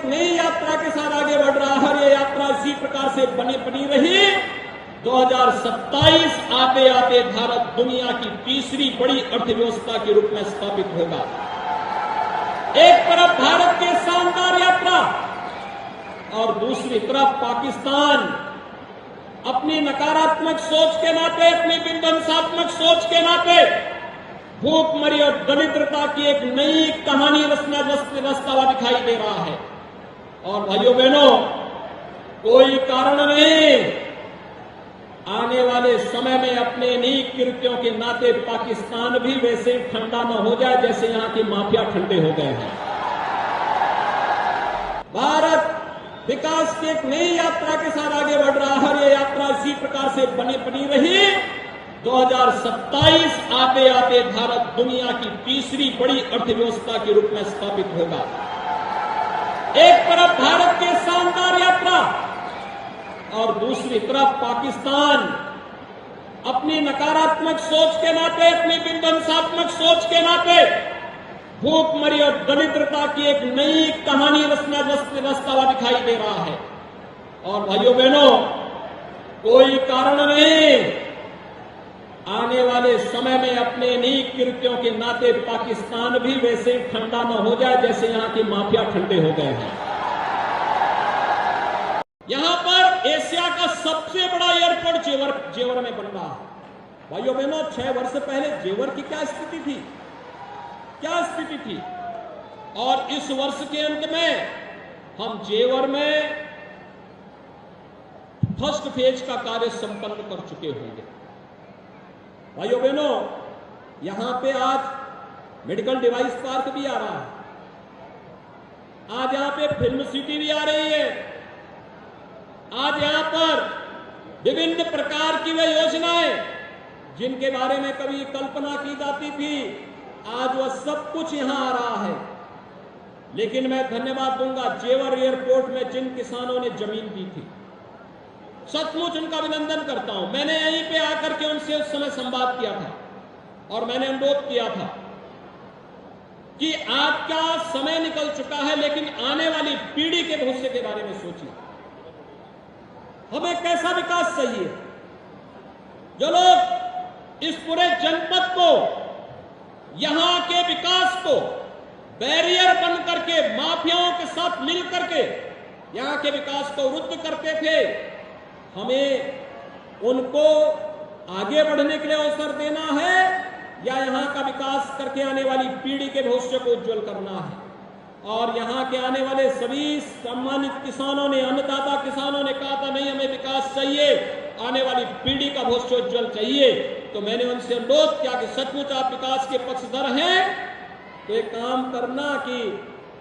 एक नई यात्रा के साथ आगे बढ़ रहा है और ये यात्रा इसी प्रकार से बनी रही। 2027 आते आते भारत दुनिया की तीसरी बड़ी अर्थव्यवस्था के रूप में स्थापित होगा। एक तरफ भारत की शानदार यात्रा और दूसरी तरफ पाकिस्तान अपनी नकारात्मक सोच के नाते, अपनी विध्वंसात्मक सोच के नाते भूखमरी और दरिद्रता की एक नई कहानी रचता हुआ दिखाई दे रहा है। और भाइयों बहनों, कोई कारण नहीं, आने वाले समय में अपने इन्हीं कृत्यों के नाते पाकिस्तान भी वैसे ठंडा न हो जाए जैसे यहां के माफिया ठंडे हो गए हैं। भारत विकास की एक नई यात्रा के साथ आगे बढ़ रहा है और ये यात्रा इसी प्रकार से बनी रही। 2027 आते आते भारत दुनिया की तीसरी बड़ी अर्थव्यवस्था के रूप में स्थापित होगा। एक तरफ भारत की शानदार यात्रा और दूसरी तरफ पाकिस्तान अपनी नकारात्मक सोच के नाते, अपनी विध्वंसात्मक सोच के नाते भूखमरी और दरिद्रता की एक नई कहानी रचता हुआ दिखाई दे रहा है। और भाइयों बहनों, कोई कारण नहीं, आने वाले समय में अपने इन्हीं कृत्यों के नाते पाकिस्तान भी वैसे ठंडा न हो जाए जैसे यहां के माफिया ठंडे हो गए हैं। यहां पर एशिया का सबसे बड़ा एयरपोर्ट जेवर में बन रहा है। भाइयों बहनों, 6 वर्ष पहले जेवर की क्या स्थिति थी, और इस वर्ष के अंत में हम जेवर में फर्स्ट फेज का कार्य संपन्न कर चुके होंगे। भाइयों बहनों, यहां पे आज मेडिकल डिवाइस पार्क भी आ रहा है, आज यहां पे फिल्म सिटी भी आ रही है, आज यहां पर विभिन्न प्रकार की वे योजनाएं जिनके बारे में कभी कल्पना की जाती थी, आज वह सब कुछ यहां आ रहा है। लेकिन मैं धन्यवाद दूंगा जेवर एयरपोर्ट में जिन किसानों ने जमीन दी थी, सचमुच उनका अभिनंदन करता हूं। मैंने यहीं पे आकर के उनसे उस समय संवाद किया था और मैंने अनुरोध किया था कि आपका समय निकल चुका है, लेकिन आने वाली पीढ़ी के भविष्य के बारे में सोचिए। हमें कैसा विकास चाहिए? जो लोग इस पूरे जनपद को, यहां के विकास को बैरियर बन करके माफियाओं के साथ मिल करके यहां के विकास को रुद्ध करते थे, हमें उनको आगे बढ़ने के लिए अवसर देना है या यहां का विकास करके आने वाली पीढ़ी के भविष्य को उज्जवल करना है। और यहां के आने वाले सभी सम्मानित किसानों ने, अन्नदाता किसानों ने कहा था नहीं, हमें विकास चाहिए, आने वाली पीढ़ी का भविष्य उज्जवल चाहिए। तो मैंने उनसे अनुरोध किया कि सचमुच आप विकास के पक्षधर हैं तो एक काम करना कि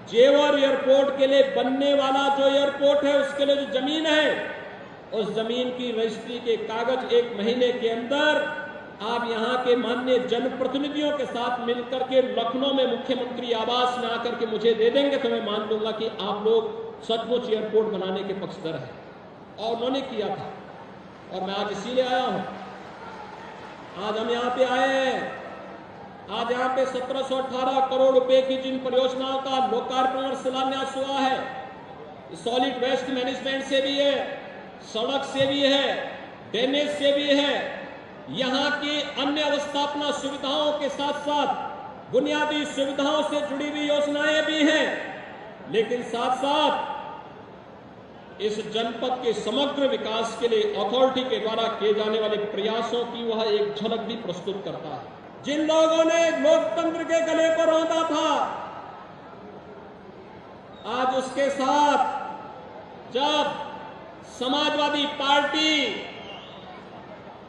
जेवर एयरपोर्ट के लिए बनने वाला जो एयरपोर्ट है उसके लिए जो जमीन है, उस जमीन की रजिस्ट्री के कागज 1 महीने के अंदर आप यहां के माननीय जनप्रतिनिधियों के साथ मिलकर के लखनऊ में मुख्यमंत्री आवास में आकर के मुझे दे देंगे तो मैं मान लूंगा कि आप लोग सचमुच एयरपोर्ट बनाने के पक्षधर हैं। और उन्होंने किया था और मैं आज इसीलिए आया हूं। आज हम यहां पे आए हैं, आज यहां पे 1718 करोड़ रुपए की जिन परियोजनाओं का लोकार्पण और शिलान्यास हुआ है, सॉलिड वेस्ट मैनेजमेंट से भी है, सड़क से भी है, ड्रेनेज से भी है, यहां की अन्य अवस्थापना सुविधाओं के साथ साथ बुनियादी सुविधाओं से जुड़ी हुई योजनाएं भी हैं। लेकिन साथ साथ इस जनपद के समग्र विकास के लिए अथॉरिटी के द्वारा किए जाने वाले प्रयासों की वह एक झलक भी प्रस्तुत करता है। जिन लोगों ने लोकतंत्र के गले को रौंदा था, आज उसके साथ जब समाजवादी पार्टी,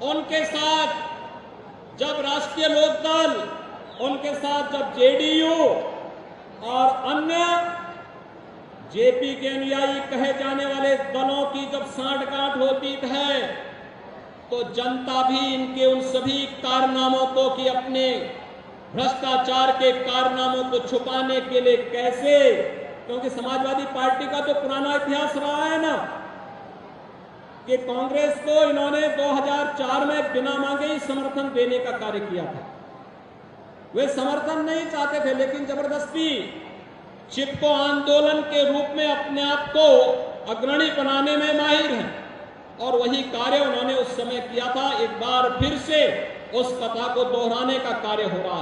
उनके साथ जब राष्ट्रीय लोकदल, उनके साथ जब जेडीयू और अन्य जेपी के अनुयायी कहे जाने वाले दलों की जब सांठगांठ होती है, तो जनता भी इनके उन सभी कारनामों को कि अपने भ्रष्टाचार के कारनामों को छुपाने के लिए कैसे, क्योंकि समाजवादी पार्टी का तो पुराना इतिहास रहा है ना कि कांग्रेस को इन्होंने 2004 में बिना मांगे ही समर्थन देने का कार्य किया था। वे समर्थन नहीं चाहते थे, लेकिन जबरदस्ती चिपको आंदोलन के रूप में अपने आप को अग्रणी बनाने में माहिर हैं और वही कार्य उन्होंने उस समय किया था। एक बार फिर से उस कथा को दोहराने का कार्य हो रहा है।